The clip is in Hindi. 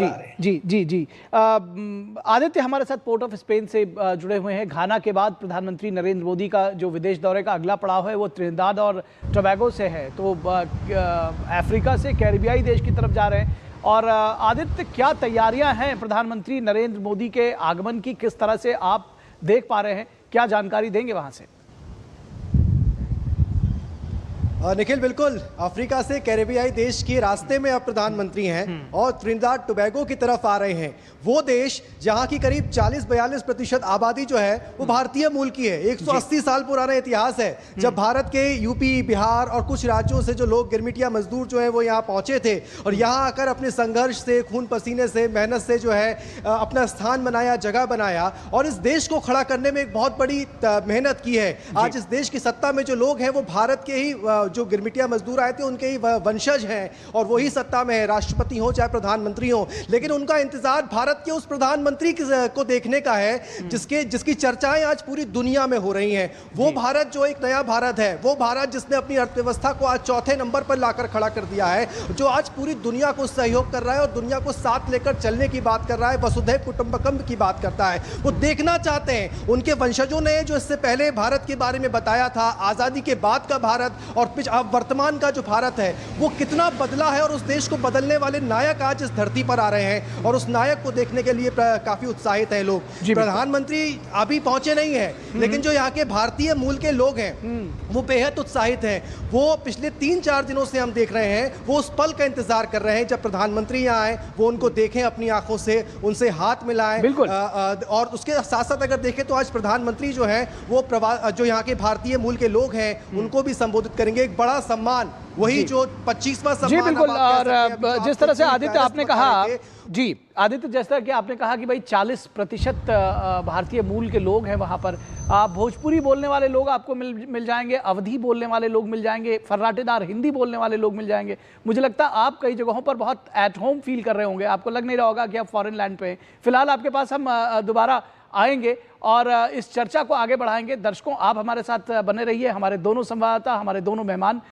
जी जी जी आदित्य हमारे साथ पोर्ट ऑफ स्पेन से जुड़े हुए हैं। घाना के बाद प्रधानमंत्री नरेंद्र मोदी का जो विदेश दौरे का अगला पड़ाव है वो त्रिनिदाद और टोबैगो से है, तो अफ्रीका से कैरिबियाई देश की तरफ जा रहे हैं। और आदित्य, क्या तैयारियां हैं प्रधानमंत्री नरेंद्र मोदी के आगमन की, किस तरह से आप देख पा रहे हैं, क्या जानकारी देंगे वहां से? निखिल, बिल्कुल अफ्रीका से कैरिबियाई देश के रास्ते में अब प्रधानमंत्री हैं और त्रिनिदाद टोबैगो की तरफ आ रहे हैं। वो देश जहां की करीब 40-42% आबादी जो है वो भारतीय मूल की है। 180 साल पुराना इतिहास है जब भारत के यूपी, बिहार और कुछ राज्यों से जो लोग गिरमिटिया मजदूर जो है वो यहाँ पहुंचे थे और यहाँ आकर अपने संघर्ष से, खून पसीने से, मेहनत से जो है अपना स्थान बनाया, जगह बनाया और इस देश को खड़ा करने में एक बहुत बड़ी मेहनत की है। आज इस देश की सत्ता में जो लोग हैं वो भारत के ही जो गिरमिटिया मजदूर आए थे उनके ही वंशज हैं और वही सत्ता में है, राष्ट्रपति हो चाहे प्रधानमंत्री हो। लेकिन उनका इंतजार भारत के उस प्रधानमंत्री को देखने का है जिसकी चर्चाएं आज पूरी दुनिया में हो रही हैं। वो भारत जो एक नया भारत है, वो भारत जिसने अपनी अर्थव्यवस्था को आज चौथे नंबर पर लाकर खड़ा कर दिया है, जो आज पूरी दुनिया को सहयोग कर रहा है और दुनिया को साथ लेकर चलने की बात कर रहा है, वसुधैव कुटुंबकम की बात करता है। वो देखना चाहते हैं, उनके वंशजों ने जो इससे पहले भारत के बारे में बताया था, आजादी के बाद का भारत और अब वर्तमान का जो भारत है वो कितना बदला है और उस देश को बदलने वाले नायक आज इस धरती पर आ रहे हैं और उस नायक को देखने के लिए काफी उत्साहित हैं लोग। प्रधानमंत्री अभी पहुंचे नहीं हैं, लेकिन जो यहाँ के भारतीय मूल के लोग हैं वो बेहद उत्साहित हैं। वो पिछले 3-4 दिनों से हम देख रहे हैं, वो उस पल का इंतजार कर रहे हैं जब प्रधानमंत्री यहाँ आए, वो उनको देखें अपनी आंखों से, उनसे हाथ मिलाएं। और उसके साथ साथ अगर देखें तो आज प्रधानमंत्री जो है वो जो यहाँ के भारतीय मूल के लोग हैं उनको भी संबोधित करेंगे। एक बड़ा सम्मान, वही जो 25वां सम्मान। जी बिल्कुल। और जिस तरह से आदित्य आपने कहा, जी आदित्य, जिस तरह कि आपने कहा कि भाई 40% भारतीय मूल के लोग हैं वहां पर, भोजपुरी बोलने वाले लोग आपको मिल जाएंगे, अवधी बोलने वाले लोग मिल जाएंगे, फर्राटेदार हिंदी बोलने वाले लोग मिल जाएंगे। मुझे लगता है आप कई जगहों पर बहुत एट होम फील कर रहे होंगे, आपको लग नहीं रहा होगा कि आप फॉरेन लैंड पे हैं। फिलहाल आपके पास हम दोबारा आएंगे और इस चर्चा को आगे बढ़ाएंगे। दर्शकों, आप हमारे साथ बने रहिए। हमारे दोनों संवाददाता, हमारे दोनों मेहमान